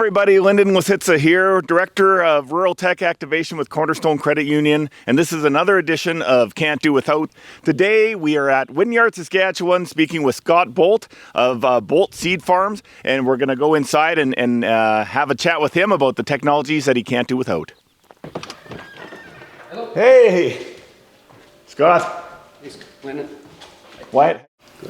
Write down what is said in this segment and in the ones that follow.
everybody, Lyndon Lisitza here, Director of Rural Tech Activation with Cornerstone Credit Union, and this is another edition of Can't Do Without. Today we are at Wynyard, Saskatchewan, speaking with Scott Bolt of Bolt Seed Farms, and we're going to go inside and have a chat with him about the technologies that he can't do without. Hello. Hey, Scott. Hey, Lyndon. Wyatt.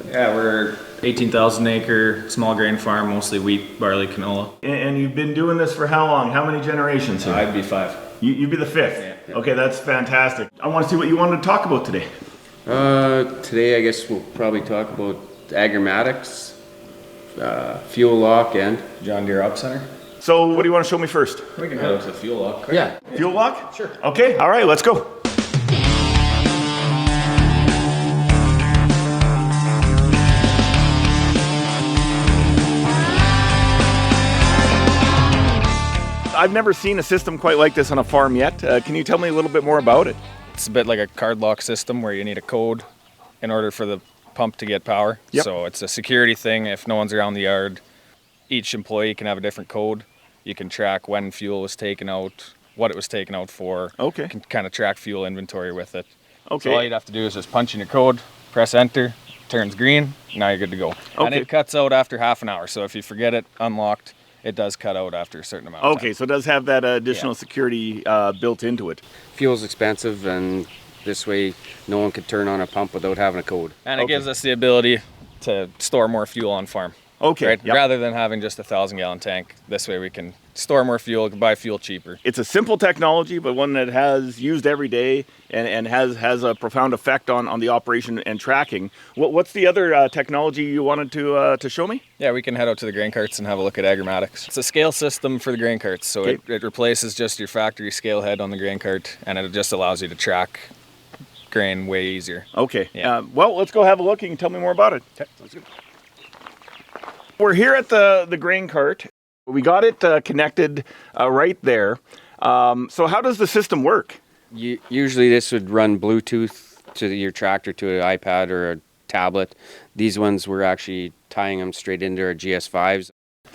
Yeah, we're 18,000 acre small grain farm, mostly wheat, barley, canola. And you've been doing this for how long? How many generations here? I'd be 5. You'd be the 5th? Yeah. Okay, that's fantastic. I want to see what you wanted to talk about today. Today I guess we'll probably talk about agromatics, fuel lock, and John Deere Op Center. So what do you want to show me first? We can head out to the fuel lock. yeah. Fuel lock? Sure. Okay, all right, let's go. I've never seen a system quite like this on a farm yet. Can you tell me a little bit more about it? It's a bit like a card lock system where you need a code in order for the pump to get power. Yep. So it's a security thing. If no one's around the yard, each employee can have a different code. You can track when fuel was taken out, what it was taken out for. Okay. You can kind of track fuel inventory with it. Okay. So all you'd have to do is just punch in your code, press enter, turns green, now you're good to go. And Okay. it cuts out after half an hour. So if you forget it unlocked, it does cut out after a certain amount of time. Okay, so it does have that additional security built into it. Fuel's expensive, and this way no one could turn on a pump without having a code. And it Okay. gives us the ability to store more fuel on farm. Okay, Right? yep. Rather than having just a 1,000-gallon tank, this way we can store more fuel, buy fuel cheaper. It's a simple technology, but one that has used every day and has a profound effect on the operation and tracking. What's the other technology you wanted to show me? Yeah, we can head out to the grain carts and have a look at agromatics. It's a scale system for the grain carts, so Okay. it replaces just your factory scale head on the grain cart, and it just allows you to track grain way easier. Okay, Yeah. well, let's go have a look. You can tell me more about it. Okay, sounds good. We're here at the grain cart. We got it connected right there. So how does the system work? Usually this would run Bluetooth to your tractor to an iPad or a tablet. These ones we're actually tying them straight into our GS5s.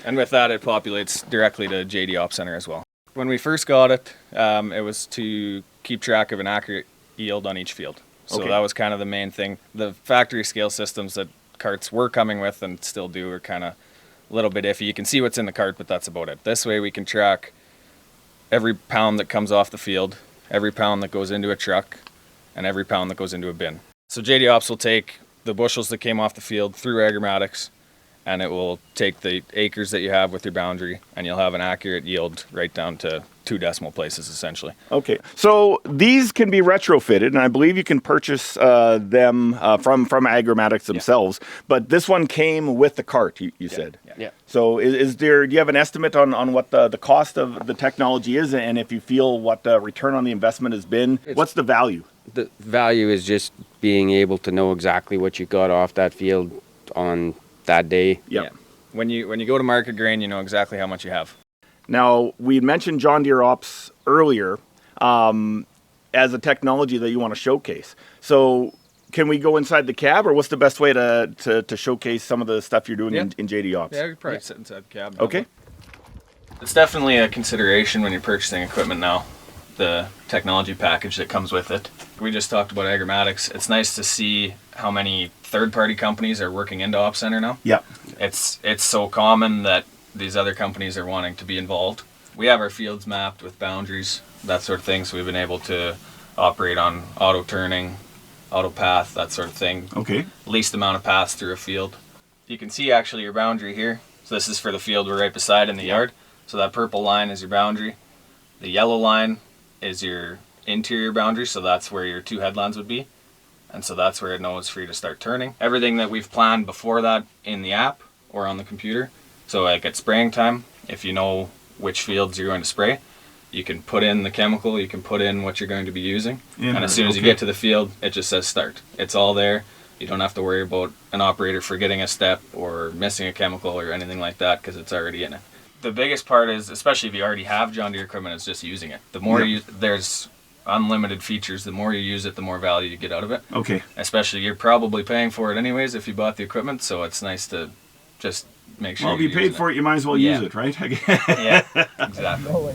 And with that, it populates directly to JD Op Center as well. When we first got it, it was to keep track of an accurate yield on each field. So Okay. that was kind of the main thing. The factory scale systems that carts were coming with and still do are kind of a little bit iffy. You can see what's in the cart, but that's about it. This way we can track every pound that comes off the field, every pound that goes into a truck, and every pound that goes into a bin. So JD Ops will take the bushels that came off the field through agromatics, and it will take the acres that you have with your boundary, and you'll have an accurate yield right down to 2 decimal places, essentially. Okay, so these can be retrofitted, and I believe you can purchase them from agromatics themselves. But this one came with the cart, you said. Yeah. So do you have an estimate on what the cost of the technology is, and if you feel what the return on the investment has been? What's the value? The value is just being able to know exactly what you got off that field on that day. Yep. Yeah. When you go to market grain, you know exactly how much you have. Now, we mentioned John Deere Ops earlier as a technology that you want to showcase. So can we go inside the cab, or what's the best way to showcase some of the stuff you're doing in JD Ops? Yeah, you could probably sit inside the cab. Okay. It's definitely a consideration when you're purchasing equipment now, the technology package that comes with it. We just talked about agromatics. It's nice to see how many third-party companies are working into Op Center now. Yeah. It's so common that these other companies are wanting to be involved. We have our fields mapped with boundaries, that sort of thing, so we've been able to operate on auto turning, auto path, that sort of thing. Okay. Least amount of paths through a field. You can see actually your boundary here. So this is for the field we're right beside in the yard. So that purple line is your boundary. The yellow line is your interior boundary, so that's where your 2 headlands would be. And so that's where it knows for you to start turning. Everything that we've planned before that in the app or on the computer. So like at spraying time, if you know which fields you're going to spray, you can put in the chemical, you can put in what you're going to be using. And as soon as you get to the field, it just says start. It's all there. You don't have to worry about an operator forgetting a step or missing a chemical or anything like that because it's already in it. The biggest part is, especially if you already have John Deere equipment, is just using it. The more there's unlimited features, the more you use it, the more value you get out of it. Okay. Especially, you're probably paying for it anyways if you bought the equipment, so it's nice to just make sure Well, if you paid for it, you might as well use it, right? Yeah, Well, if you paid for it, you might as well use it, Yeah. right? Yeah, exactly.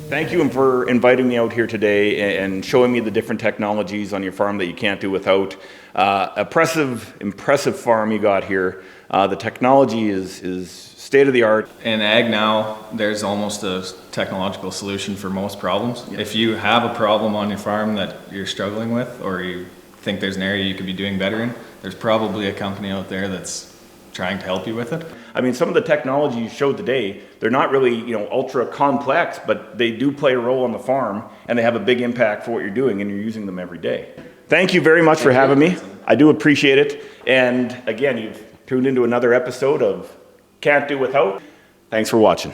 Thank you for inviting me out here today and showing me the different technologies on your farm that you can't do without. Impressive farm you got here. The technology is state of the art. In ag now, there's almost a technological solution for most problems. If you have a problem on your farm that you're struggling with, or you think there's an area you could be doing better in, there's probably a company out there that's trying to help you with it. I mean, some of the technology you showed today, they're not really, ultra complex, but they do play a role on the farm, and they have a big impact for what you're doing, and you're using them every day. Thank you very much for having me. I do appreciate it. And again, you've tuned into another episode of Can't Do Without. Thanks for watching.